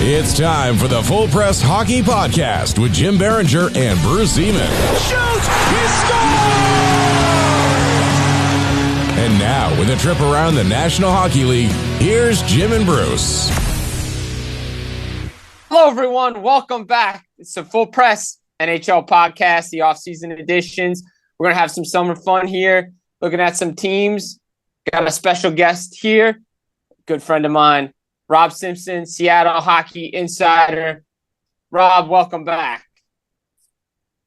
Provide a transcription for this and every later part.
It's time for the Full Press Hockey Podcast with Jim Biringer and Bruce Zeman. Shoots! He scores! And now, with a trip around the National Hockey League, here's Jim and Bruce. Hello, everyone. Welcome back. It's the Full Press NHL Podcast, the Offseason editions. We're going to have some summer fun here, looking at some teams. Got a special guest here, good friend of mine, Rob Simpson, Seattle Hockey Insider. Rob, welcome back.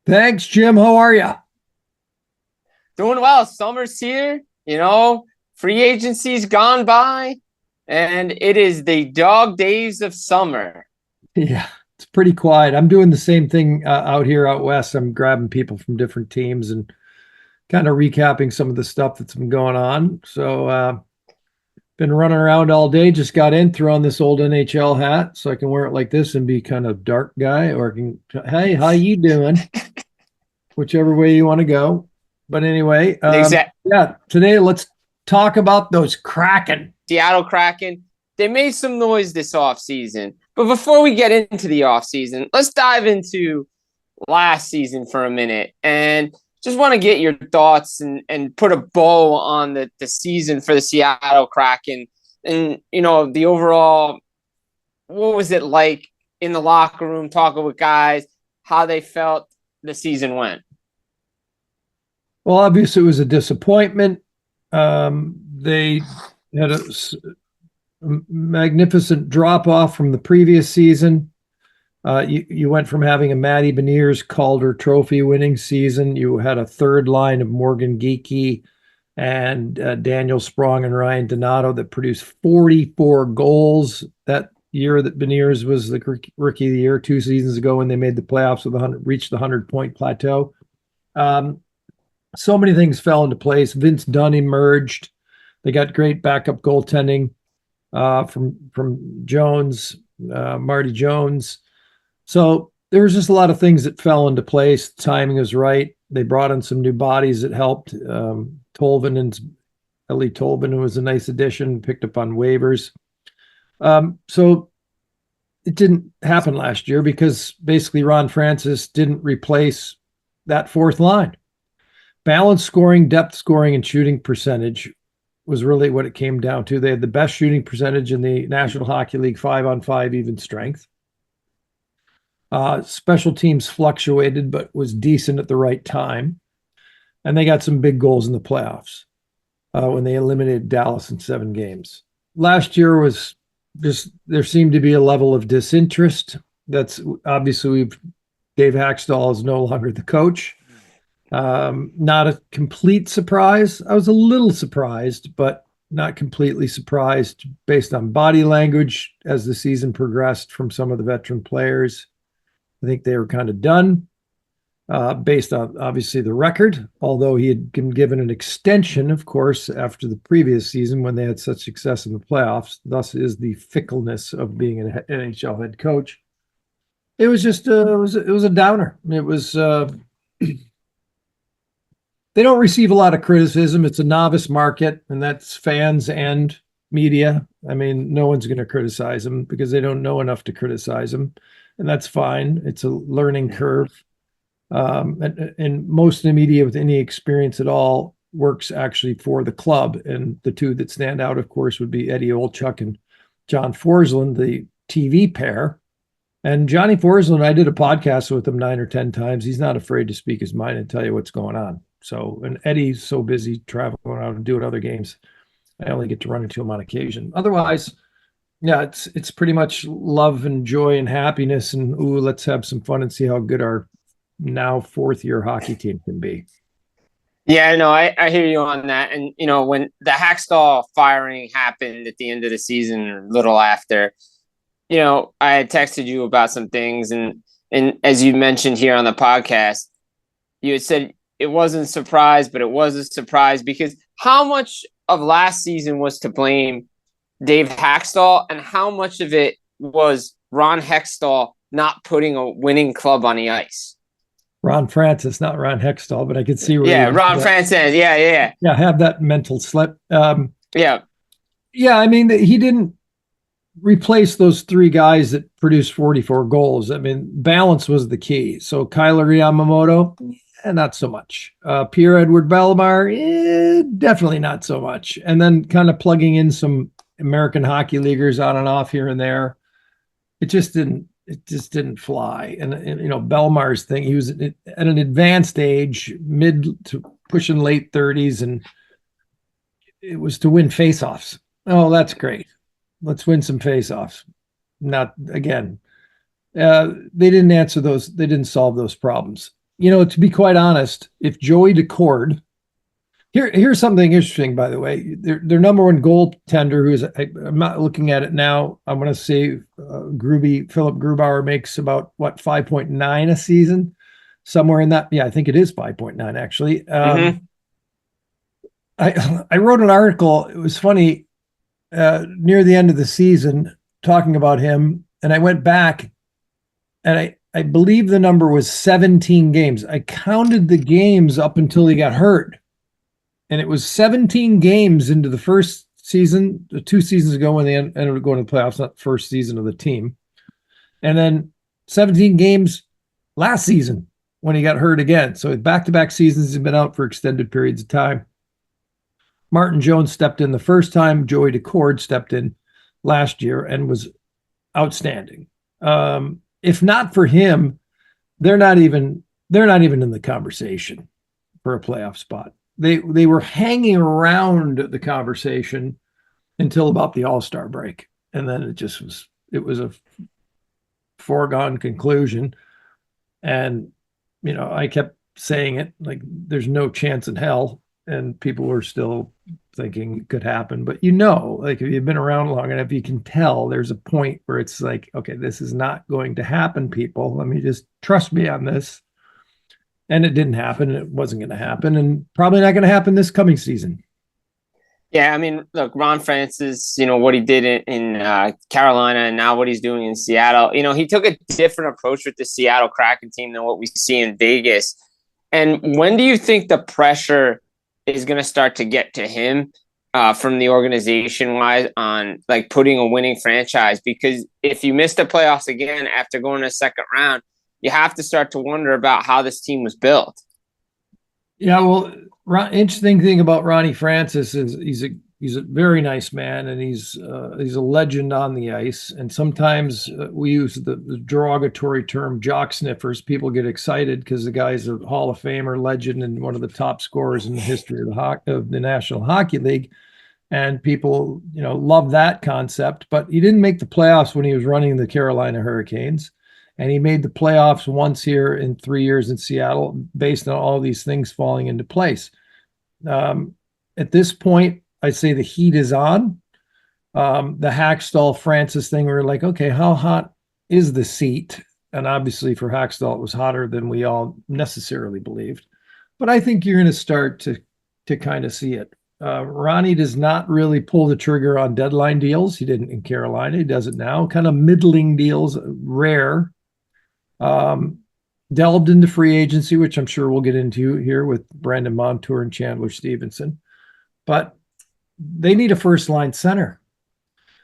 Thanks, Jim. How are you? Doing well. Summer's here. You know, free agency's gone by, and it is the dog days of summer. Yeah, it's pretty quiet. I'm doing the same thing out here out west. I'm grabbing people from different teams and kind of recapping some of the stuff that's been going on. So been running around all day. Just got in, threw on this old NHL hat so I can wear it like this and be kind of dark guy, or I can, hey, how you doing? Whichever way you want to go. But anyway, yeah, today let's talk about those Kraken. Seattle Kraken. They made some noise this offseason. But before we get into the offseason, let's dive into last season for a minute. And just want to get your thoughts and put a bow on the season for the Seattle Kraken. And, you know, the overall, what was it like in the locker room, talking with guys, how they felt the season went? Well, obviously it was a disappointment. They had a magnificent drop-off from the previous season. You went from having a Matty Beniers Calder Trophy winning season. You had a third line of Morgan Geekie and Daniel Sprong and Ryan Donato that produced 44 goals that year that Beniers was the Rookie of the Year 2 seasons ago when they made the playoffs with reached the 100-point plateau. So many things fell into place. Vince Dunn emerged. They got great backup goaltending from Jones, Marty Jones. So there was just a lot of things that fell into place. The timing was right. They brought in some new bodies that helped. Tolvin and Ellie Tolvin was a nice addition, picked up on waivers. So it didn't happen last year because basically Ron Francis didn't replace that fourth line. Balanced scoring, depth scoring, and shooting percentage was really what it came down to. They had the best shooting percentage in the National Hockey League, 5-on-5 even strength. Special teams fluctuated, but was decent at the right time. And they got some big goals in the playoffs when they eliminated Dallas in 7 games. Last year was just, there seemed to be a level of disinterest. That's obviously Dave Haxtell is no longer the coach. Not a complete surprise. I was a little surprised, but not completely surprised based on body language as the season progressed from some of the veteran players. I think they were kind of done based on obviously the record, although he had been given an extension, of course, after the previous season when they had such success in the playoffs. Thus is the fickleness of being an NHL head coach. It was just it was a downer. It was they don't receive a lot of criticism. It's a novice market, and that's fans and media. I mean, no one's going to criticize them because they don't know enough to criticize them, and that's fine. It's a learning curve. And most of the media with any experience at all works actually for the club. And the two that stand out, of course, would be Eddie Olchuk and John Forsland, the TV pair. And Johnny Forsland, I did a podcast with him 9 or 10 times. He's not afraid to speak his mind and tell you what's going on. So, and Eddie's so busy traveling around and doing other games, I only get to run into him on occasion. Otherwise, yeah, it's pretty much love and joy and happiness and, ooh, let's have some fun and see how good our now 4th-year hockey team can be. Yeah, no, I hear you on that. And, you know, when the Hackstall firing happened at the end of the season or a little after, you know, I had texted you about some things. And as you mentioned here on the podcast, you had said it wasn't a surprise, but it was a surprise because how much of last season was to blame Dave Hackstall and how much of it was Ron Hextall not putting a winning club on the ice? Ron Francis, not Ron Hextall, but I could see where Ron Francis. Yeah, have that mental slip. Yeah. I mean, he didn't replace those three guys that produced 44 goals. I mean, balance was the key. So Kyler Yamamoto, not so much. Pierre-Edouard Bellemare, definitely not so much. And then kind of plugging in some American hockey leaguers on and off here and there. It just didn't fly. And Bellemare's thing, he was at an advanced age, mid to pushing late 30s, and it was to win faceoffs. Oh, that's great. Let's win some faceoffs. Not again. They didn't answer those. They didn't solve those problems. To be quite honest, if Joey Decord, here's something interesting, by the way. Their number one goaltender, I'm not looking at it now. I'm going to say Philip Grubauer makes about 5.9 a season, somewhere in that. Yeah, I think it is 5.9 actually. I wrote an article. It was funny near the end of the season talking about him, and I went back, and I believe the number was 17 games. I counted the games up until he got hurt. And it was 17 games into the first season, 2 seasons ago when they ended up going to the playoffs, not the first season of the team. And then 17 games last season when he got hurt again. So back-to-back seasons, he's been out for extended periods of time. Martin Jones stepped in the first time. Joey Decord stepped in last year and was outstanding. If not for him, they're not even in the conversation for a playoff spot. They were hanging around the conversation until about the All-Star break, and then it was a foregone conclusion. And I kept saying it like there's no chance in hell, and people were still thinking it could happen. But like if you've been around long enough, you can tell there's a point where it's like, okay, this is not going to happen, people. Let me just trust me on this. And it didn't happen. It wasn't going to happen, and probably not going to happen this coming season. Yeah, I mean, look, Ron Francis, what he did in Carolina and now what he's doing in Seattle, he took a different approach with the Seattle Kraken team than what we see in Vegas. And when do you think the pressure is going to start to get to him from the organization-wise on like putting a winning franchise? Because if you miss the playoffs again after going to the second round, you have to start to wonder about how this team was built. Yeah, well, interesting thing about Ronnie Francis is he's a very nice man, and he's a legend on the ice. And sometimes we use the derogatory term jock sniffers. People get excited because the guy's a Hall of Famer, legend, and one of the top scorers in the history of the National Hockey League. And people, love that concept. But he didn't make the playoffs when he was running the Carolina Hurricanes. And he made the playoffs once here in 3 years in Seattle based on all these things falling into place. At this point, I'd say the heat is on. The Hackstall Francis thing, we were like, okay, how hot is the seat? And obviously for Hackstall, it was hotter than we all necessarily believed. But I think you're going to start to kind of see it. Ronnie does not really pull the trigger on deadline deals. He didn't in Carolina. He does it now. Kind of middling deals, rare. Delved into free agency, which I'm sure we'll get into here with Brandon Montour and Chandler Stevenson. But they need a first-line center.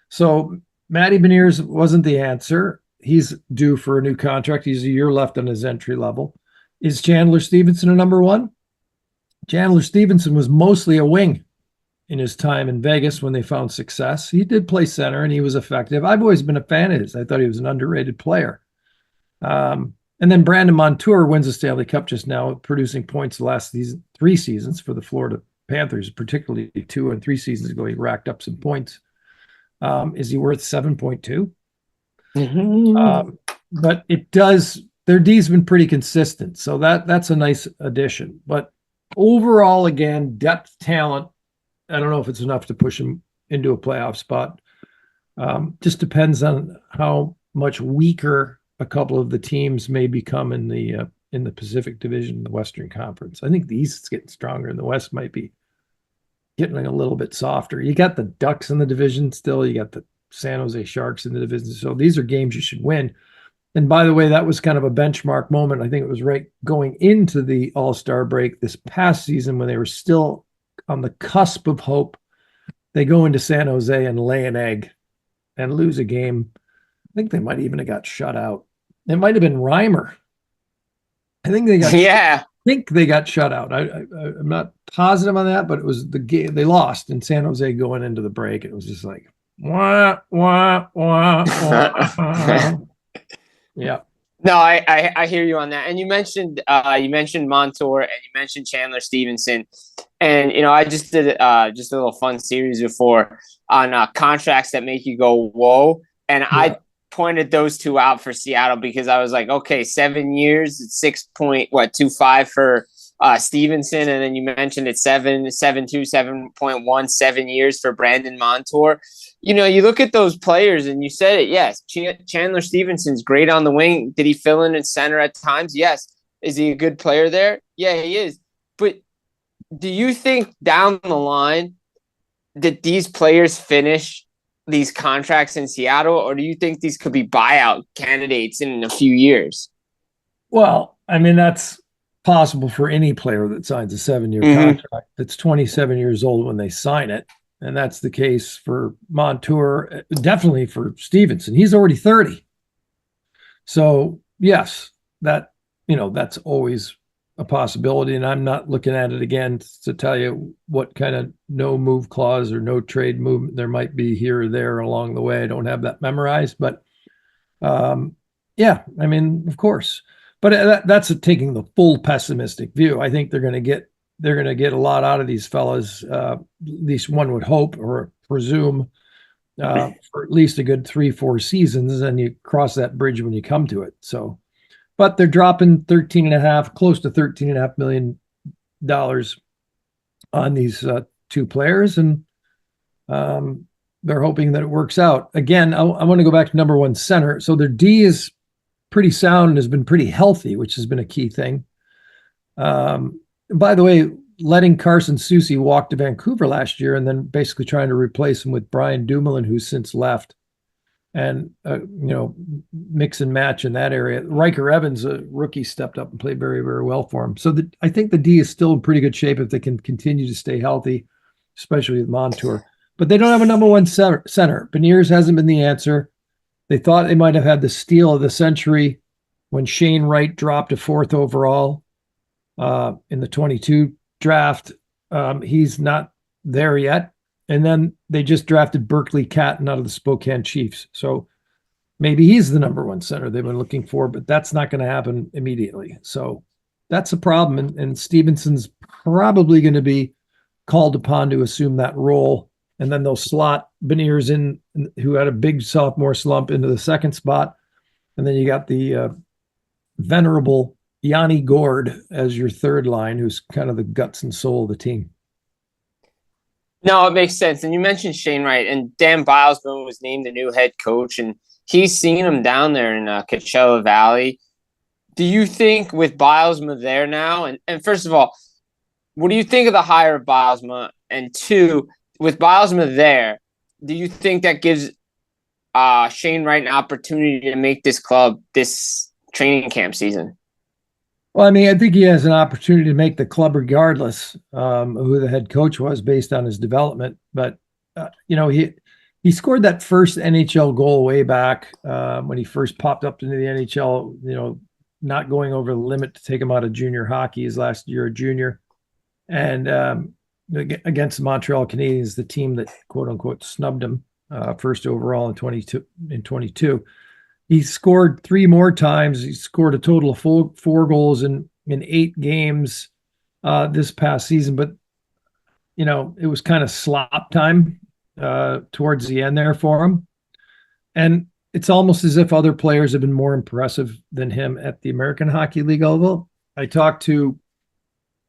So Matty Beniers wasn't the answer. He's due for a new contract. He's a year left on his entry level. Is Chandler Stevenson a number one? Chandler Stevenson was mostly a wing in his time in Vegas when they found success. He did play center, and he was effective. I've always been a fan of his. I thought he was an underrated player. And then Brandon Montour wins the Stanley Cup just now, producing points the last 3 seasons for the Florida Panthers, particularly 2 and 3 seasons ago. He racked up some points. Is he worth 7.2? But it does. Their D's been pretty consistent, so that's a nice addition. But overall, again, depth, talent. I don't know if it's enough to push him into a playoff spot. Just depends on how much weaker a couple of the teams may become in the Pacific Division, the Western Conference. I think the East is getting stronger, and the West might be getting a little bit softer. You got the Ducks in the division still. You got the San Jose Sharks in the division. So these are games you should win. And by the way, that was kind of a benchmark moment. I think it was right going into the All-Star break this past season when they were still on the cusp of hope. They go into San Jose and lay an egg and lose a game. I think they might even have got shut out. It might have been Reimer. I think they got shut out. I'm not positive on that, but it was the game they lost in San Jose going into the break. It was just like wah wah wah wah. Yeah. No, I hear you on that. And you mentioned Montour and you mentioned Chandler Stevenson, and I just did just a little fun series before on contracts that make you go whoa, and I pointed those two out for Seattle because I was like, okay, 7 years, it's 6.25 for Stevenson, and then you mentioned it's 7.1, 7 years for Brandon Montour. You look at those players and you said it, yes, Chandler Stevenson's great on the wing. Did he fill in at center at times? Yes. Is he a good player there? Yeah, he is. But do you think down the line that these players finish these contracts in Seattle, or do you think these could be buyout candidates in a few years? Well, I mean, that's possible for any player that signs a 7-year contract that's 27 years old when they sign it. And that's the case for Montour, definitely for Stevenson. He's already 30. So, yes, that's always a possibility. And I'm not looking at it again to tell you what kind of no move clause or no trade movement there might be here or there along the way. I don't have that memorized. But, yeah, I mean, of course. But that's taking the full pessimistic view. I think they're going to get a lot out of these fellas, at least one would hope or presume, for at least a good 3-4 seasons, and you cross that bridge when you come to it. So, but they're dropping close to $13.5 million on these two players, and they're hoping that it works out. Again, I want to go back to number one center. So their D is pretty sound and has been pretty healthy, which has been a key thing. By the way, letting Carson Soucy walk to Vancouver last year and then basically trying to replace him with Brian Dumoulin, who's since left, and mix and match in that area. Riker Evans, a rookie, stepped up and played very, very well for him. So I think the D is still in pretty good shape if they can continue to stay healthy, especially with Montour. But they don't have a number one center. Beniers hasn't been the answer. They thought they might have had the steal of the century when Shane Wright dropped to 4th overall in the 22 draft. He's not there yet. And then they just drafted Berkeley Catton out of the Spokane Chiefs. So maybe he's the number one center they've been looking for, but that's not going to happen immediately. So that's a problem. And Stevenson's probably going to be called upon to assume that role. And then they'll slot Beniers in, who had a big sophomore slump, into the second spot. And then you got the venerable Yanni Gourde as your third line, who's kind of the guts and soul of the team. No, it makes sense. And you mentioned Shane Wright, and Dan Bilesman was named the new head coach, and he's seen him down there in Coachella Valley. Do you think with Bilesma there now, and first of all, what do you think of the hire of Bilesma? And two, with Bilesma there, do you think that gives Shane Wright an opportunity to make this club this training camp season? Well, I mean, I think he has an opportunity to make the club regardless who the head coach was based on his development. But, he scored that first NHL goal way back when he first popped up into the NHL, not going over the limit to take him out of junior hockey his last year of junior. And against the Montreal Canadiens, the team that, quote unquote, snubbed him first overall in 22. He scored 3 more times. He scored a total of 4 goals in 8 games this past season. But, it was kind of slop time towards the end there for him. And it's almost as if other players have been more impressive than him at the American Hockey League level. I talked to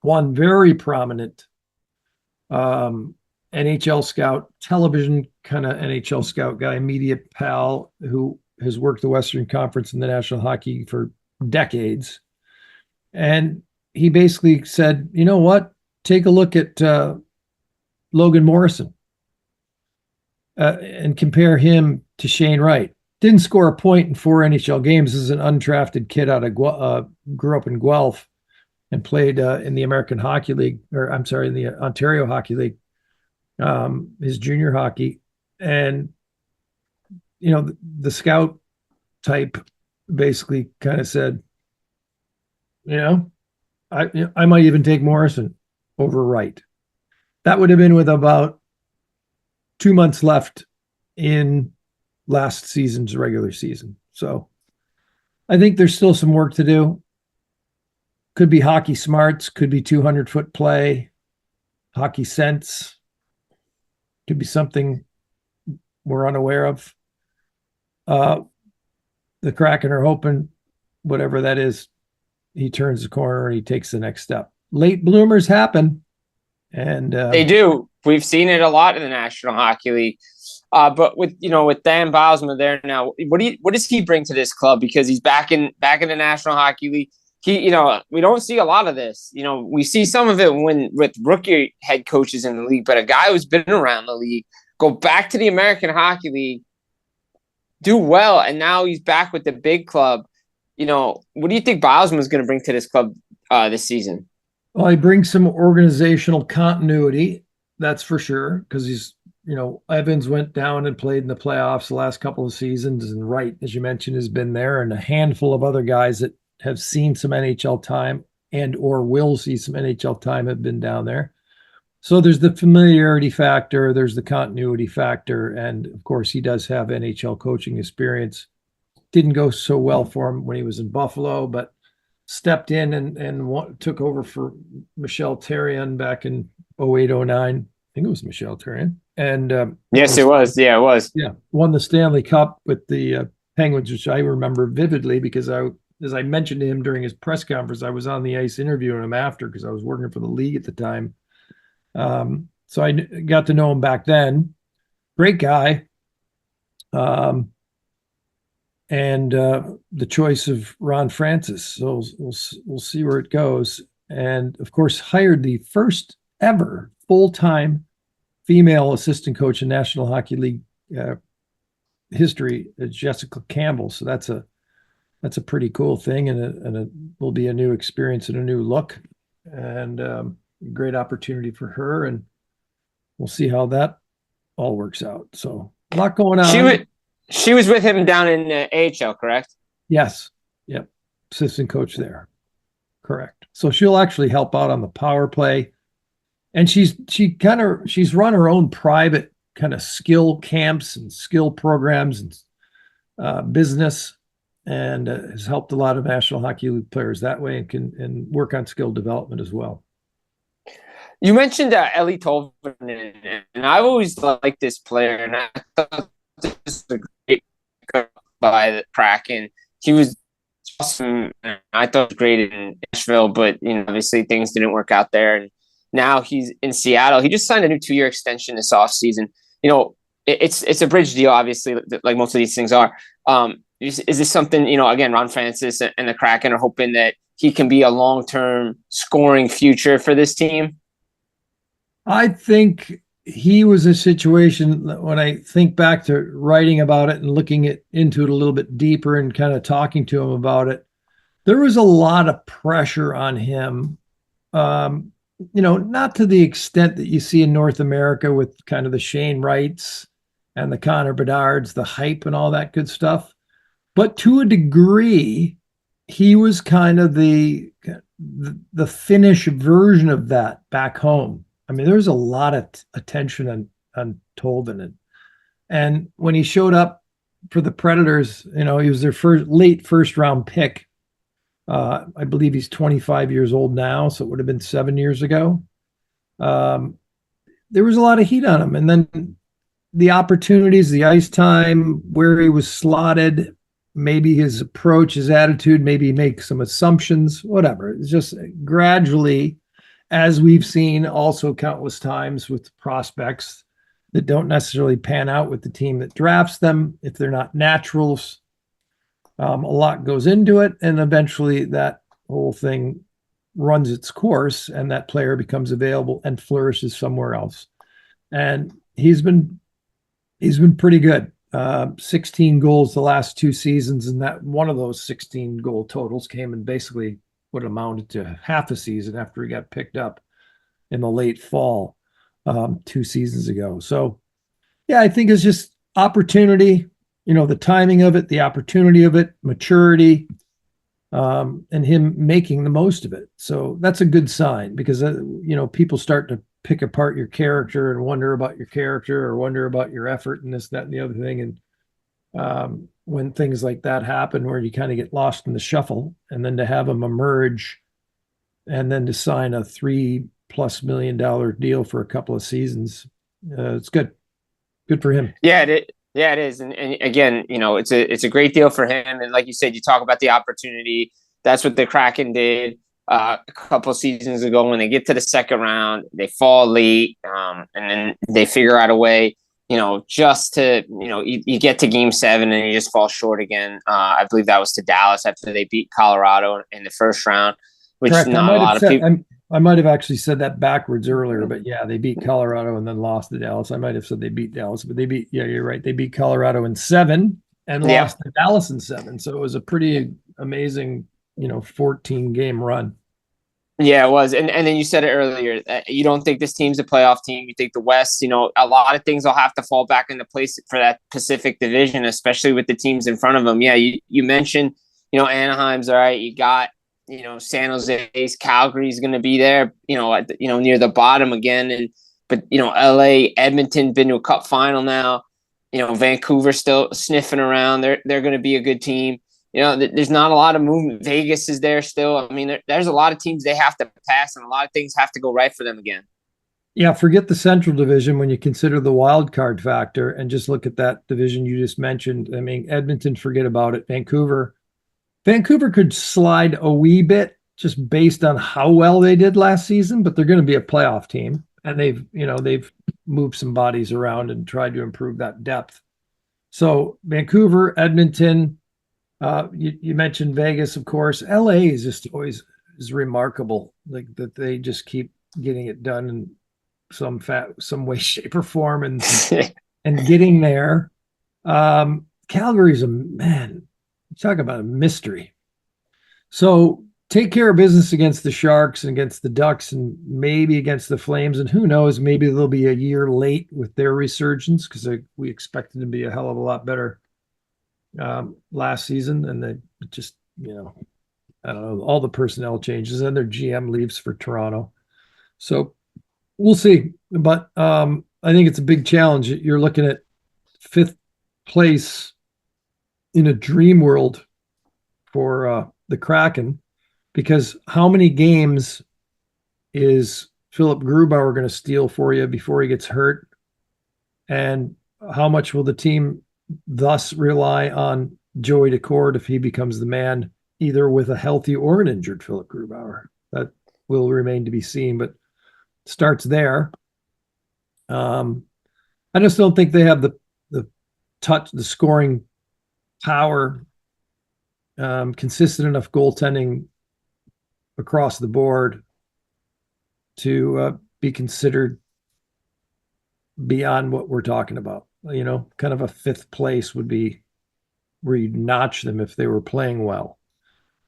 one very prominent NHL scout, television kind of NHL scout guy, media pal, who has worked the Western Conference and the National Hockey for decades. And he basically said, you know what? Take a look at Logan Morrison and compare him to Shane Wright. Didn't score a point in 4 NHL games. This is an undrafted kid out of grew up in Guelph and played in the American Hockey League, in the Ontario Hockey League, his junior hockey. And the scout type basically kind of said, I might even take Morrison over Wright. That would have been with about 2 months left in last season's regular season. So I think there's still some work to do. Could be hockey smarts, could be 200-foot play, hockey sense, could be something we're unaware of. The Kraken are hoping, whatever that is, he turns the corner and he takes the next step. Late bloomers happen, and they do. We've seen it a lot in the National Hockey League. But with Dan Bylsma there now, what does he bring to this club? Because he's back in the National Hockey League. We don't see a lot of this. We see some of it with rookie head coaches in the league, but a guy who's been around the league, go back to the American Hockey League, do well, and now he's back with the big club. What do you think Bylsma is going to bring to this club this season? Well, he brings some organizational continuity, that's for sure, because he's, Evans went down and played in the playoffs the last couple of seasons, and Wright, as you mentioned, has been there, and a handful of other guys that have seen some NHL time and or will see some NHL time have been down there. So there's the familiarity factor, there's the continuity factor, and of course he does have NHL coaching experience. Didn't go so well for him when he was in Buffalo, but stepped in and took over for Michel Therrien back in 08-09. I think it was Michel Therrien. And yes, it was. Yeah, it was. Yeah, won the Stanley Cup with the Penguins, which I remember vividly because as I mentioned to him during his press conference, I was on the ice interviewing him after because I was working for the league at the time. So I got to know him back then. Great guy. And the choice of Ron Francis. So we'll see where it goes. And of course, hired the first ever full-time female assistant coach in National Hockey League history, Jessica Campbell. So that's a pretty cool thing, and it will be a new experience and a new look, and great opportunity for her. And we'll see how that all works out. So a lot going on. She was with him down in AHL, correct? Yes. Yep. Assistant coach there. Correct. So she'll actually help out on the power play. And she's run her own private kind of skill camps and skill programs and business, and has helped a lot of National Hockey League players that way, and can work on skill development as well. You mentioned Ellie Tolvanen, and I've always liked this player, and I thought this was a great cut by the Kraken. He was awesome. I thought he was great in Nashville, but obviously things didn't work out there. And now he's in Seattle. He just signed a new 2-year extension this offseason. It's a bridge deal, obviously, like most of these things are. Is this something, again, Ron Francis and the Kraken are hoping that he can be a long-term scoring future for this team? I think he was a situation that, when I think back to writing about it and looking into it a little bit deeper and kind of talking to him about it, there was a lot of pressure on him. Not to the extent that you see in North America with kind of the Shane Wrights and the Connor Bedards, the hype and all that good stuff. But to a degree, he was kind of the Finnish version of that back home. I mean, there was a lot of attention on Tolvanen. And when he showed up for the Predators, he was their late first round pick. I believe he's 25 years old now, so it would have been 7 years ago. There was a lot of heat on him. And then the opportunities, the ice time, where he was slotted, maybe his approach, his attitude, maybe make some assumptions, whatever. It's just gradually, as we've seen also countless times with prospects that don't necessarily pan out with the team that drafts them, if they're not naturals, a lot goes into it, and eventually that whole thing runs its course, and that player becomes available and flourishes somewhere else. And he's been pretty good. 16 goals the last 2 seasons, and that one of those 16 goal totals came in basically what amounted to half a season after he got picked up in the late fall 2 seasons ago. So, yeah, I think it's just opportunity. the timing of it, the opportunity of it, maturity, and him making the most of it. So that's a good sign because, people start to pick apart your character and wonder about your character or wonder about your effort and this, that, and the other thing. And when things like that happen where you kind of get lost in the shuffle, and then to have him emerge and then to sign a $3+ million deal for a couple of seasons, it's good. Good for him. Yeah, it is. And again, it's a great deal for him. And like you said, you talk about the opportunity. That's what the Kraken did a couple seasons ago. When they get to the second round, they fall late, and then they figure out a way, just to, you get to game 7 and you just fall short again. I believe that was to Dallas after they beat Colorado in the first round, which Correct. not a lot of people. I might have actually said that backwards earlier, but yeah, they beat Colorado and then lost to Dallas. I might have said they beat Dallas, but you're right. They beat Colorado in 7 and lost to Dallas in 7. So it was a pretty amazing, 14-game run. Yeah, it was. And then you said it earlier, you don't think this team's a playoff team. You think the West, a lot of things will have to fall back into place for that Pacific Division, especially with the teams in front of them. Yeah, you mentioned, Anaheim's all right. You got, San Jose's, Calgary's going to be there, near the bottom again. But LA, Edmonton been to a cup final now. Vancouver still sniffing around. They're going to be a good team. There's not a lot of movement. Vegas is there still. I mean, there's a lot of teams they have to pass, and a lot of things have to go right for them again. Yeah, forget the Central Division when you consider the wild card factor and just look at that division you just mentioned. I mean, Edmonton, forget about it. Vancouver could slide a wee bit just based on how well they did last season, but they're going to be a playoff team, and they've moved some bodies around and tried to improve that depth. So Vancouver, Edmonton. You mentioned Vegas, of course. LA is just always remarkable, like that they just keep getting it done in some way, shape, or form, and and getting there. Calgary's talk about a mystery. So take care of business against the Sharks and against the Ducks and maybe against the Flames, and who knows, maybe they'll be a year late with their resurgence because we expected to be a hell of a lot better last season, and they just, I don't know, all the personnel changes and their GM leaves for Toronto. So we'll see. But I think it's a big challenge. You're looking at 5th place in a dream world for the Kraken, because how many games is Philip Grubauer going to steal for you before he gets hurt? And how much will the team thus rely on Joey Decord if he becomes the man, either with a healthy or an injured Philip Grubauer? That will remain to be seen, but starts there. I just don't think they have the scoring power, consistent enough goaltending across the board to be considered beyond what we're talking about. Kind of a 5th place would be where you'd notch them if they were playing well.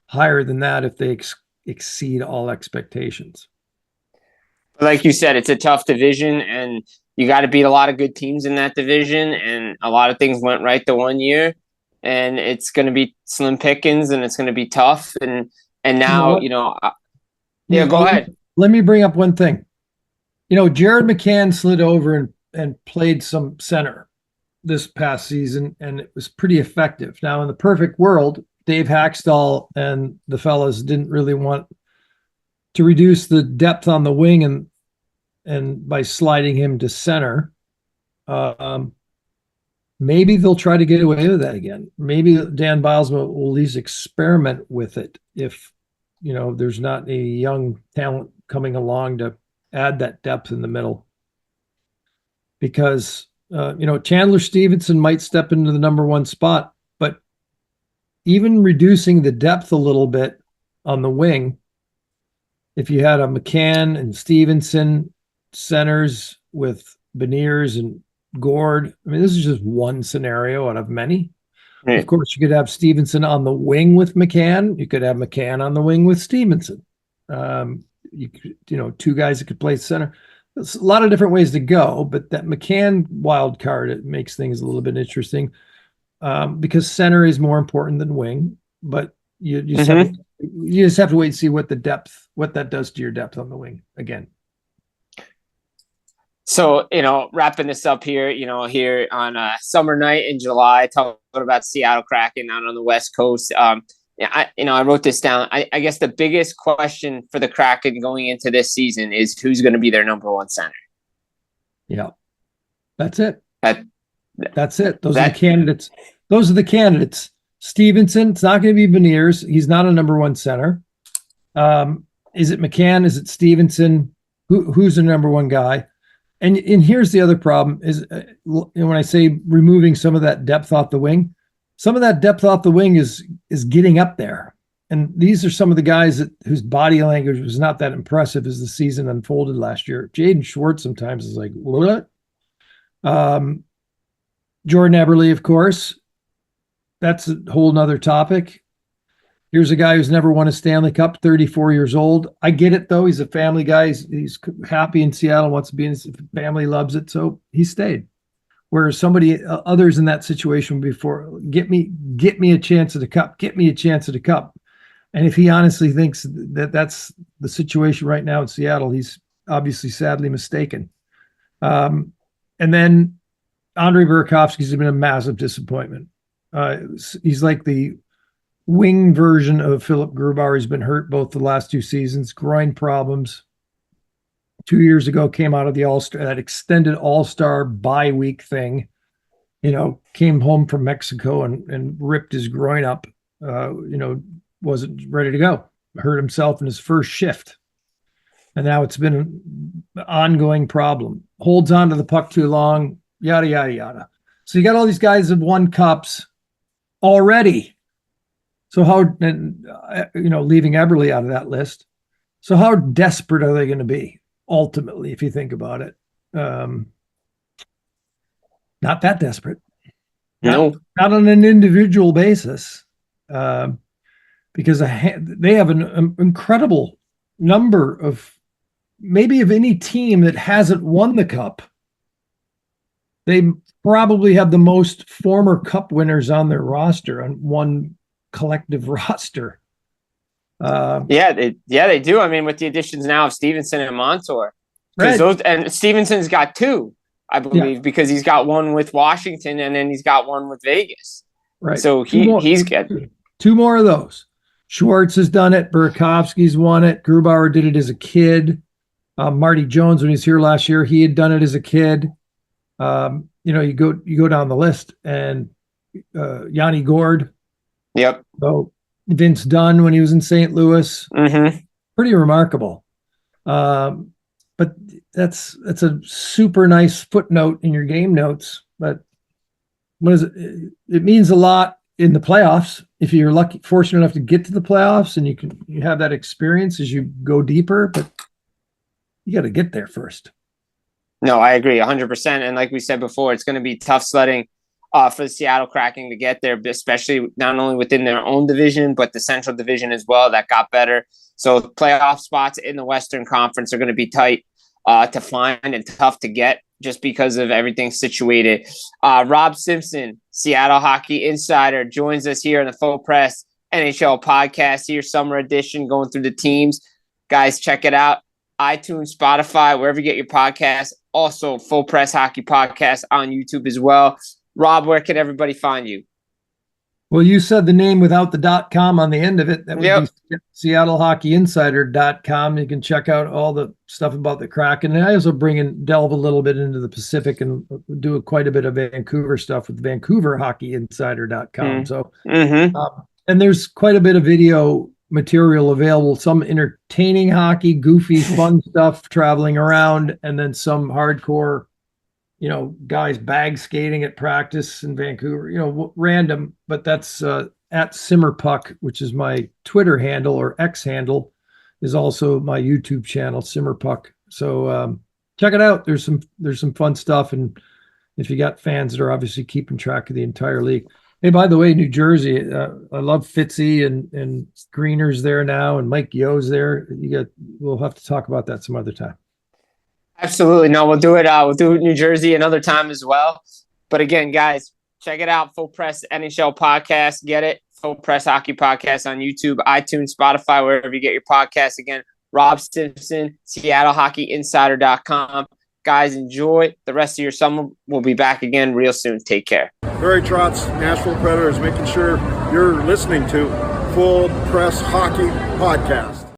Higher than that if they exceed all expectations. Like you said, it's a tough division, and you got to beat a lot of good teams in that division, and a lot of things went right the one year, and it's going to be slim pickings, and it's going to be tough. And now, go ahead. Let me bring up one thing. Jared McCann slid over and played some center this past season, and it was pretty effective. Now, in the perfect world, Dave Hackstall and the fellas didn't really want to reduce the depth on the wing and by sliding him to center. Maybe they'll try to get away with that again. Maybe Dan Biles will at least experiment with it if, there's not a young talent coming along to add that depth in the middle. Because, Chandler Stevenson might step into the number 1 spot, but even reducing the depth a little bit on the wing, if you had a McCann and Stevenson centers with Beniers and Gord, I mean, this is just one scenario out of many. Right. Of course, you could have Stevenson on the wing with McCann. You could have McCann on the wing with Stevenson. You could, 2 guys that could play center. There's a lot of different ways to go, but that McCann wild card, it makes things a little bit interesting. because center is more important than wing. But you just have to wait and see what that does to your depth on the wing again. So, wrapping this up here, here on a summer night in July, talking about Seattle Kraken out on the West Coast. I wrote this down. I guess the biggest question for the Kraken going into this season is who's going to be their number one center. Yeah, that's it. That's it. Those are the candidates. Stevenson, it's not going to be Beniers. He's not a number one center. Is it McCann? Is it Stevenson? Who's the number one guy? And here's the other problem is when I say removing some of that depth off the wing, some of that depth off the wing is getting up there. And these are some of the guys whose body language was not that impressive as the season unfolded last year. Jaden Schwartz sometimes is like, what? Jordan Eberle, of course. That's a whole nother topic. Here's a guy who's never won a Stanley Cup, 34 years old. I get it, though. He's a family guy. He's happy in Seattle, wants to be in his family, loves it. So he stayed. Whereas others in that situation before, get me a chance at a cup. Get me a chance at a cup. And if he honestly thinks that that's the situation right now in Seattle, he's obviously sadly mistaken. And then Andrei Burakovsky's been a massive disappointment. He's like the wing version of Philip Grubauer. He's been hurt both the last two seasons, groin problems. 2 years ago, came out of the All-Star, that extended All-Star bye week thing, came home from Mexico and ripped his groin up, wasn't ready to go, hurt himself in his first shift. And now it's been an ongoing problem. Holds on to the puck too long, yada, yada, yada. So you got all these guys that have won cups already. So leaving Eberle out of that list. So how desperate are they going to be ultimately, if you think about it? Not that desperate. No. Not on an individual basis. Because they have an incredible number of, maybe of any team that hasn't won the cup. They probably have the most former cup winners on their roster, on one collective roster. They do. I mean, with the additions now of Stevenson and Montour, right. And Stevenson's got two, I believe, because he's got one with Washington and then he's got one with Vegas. Right. So he's getting two more of those. Schwartz has done it. Burakovsky's won it. Grubauer did it as a kid. Marty Jones, when he was here last year, he had done it as a kid. You go down the list, and Yanni Gord. Yep. So Vince Dunn when he was in St. Louis. Mm-hmm. Pretty remarkable. But that's a super nice footnote in your game notes. But what is it? It means a lot in the playoffs. If you're fortunate enough to get to the playoffs, and you have that experience as you go deeper, but you got to get there first. No, I agree 100%. And like we said before, it's going to be tough sledding for the Seattle Kraken to get there, especially not only within their own division, but the Central Division as well. That got better. So playoff spots in the Western Conference are going to be tight to find and tough to get just because of everything situated. Rob Simpson, Seattle Hockey Insider, joins us here in the Full Press NHL Podcast, here summer edition, going through the teams. Guys, check it out. iTunes, Spotify, wherever you get your podcasts. Also, Full Press Hockey Podcast on YouTube as well. Rob, where can everybody find you? Well, you said the name without the .com on the end of it. That would be SeattleHockeyInsider.com. You can check out all the stuff about the Kraken. And I also delve a little bit into the Pacific and do quite a bit of Vancouver stuff with VancouverHockeyInsider.com. So, and there's quite a bit of video material available, some entertaining hockey, goofy, fun stuff traveling around, and then some hardcore, guys bag skating at practice in Vancouver, random, but that's at Simmerpuck, which is my Twitter handle, or X handle is also my YouTube channel, Simmerpuck. So check it out. There's some fun stuff. And if you got fans that are obviously keeping track of the entire league. Hey, by the way, New Jersey, I love Fitzy and Greener's there now, and Mike Yo's there. We'll have to talk about that some other time. Absolutely. No, we'll do it. We'll do New Jersey another time as well. But again, guys, Check it out. Full Press NHL Podcast. Get it. Full Press Hockey Podcast on YouTube, iTunes, Spotify, wherever you get your podcasts. Again, Rob Simpson, SeattleHockeyInsider.com. Guys, enjoy the rest of your summer. We'll be back again real soon. Take care. Barry Trotz, Nashville Predators, making sure you're listening to Full Press Hockey Podcast.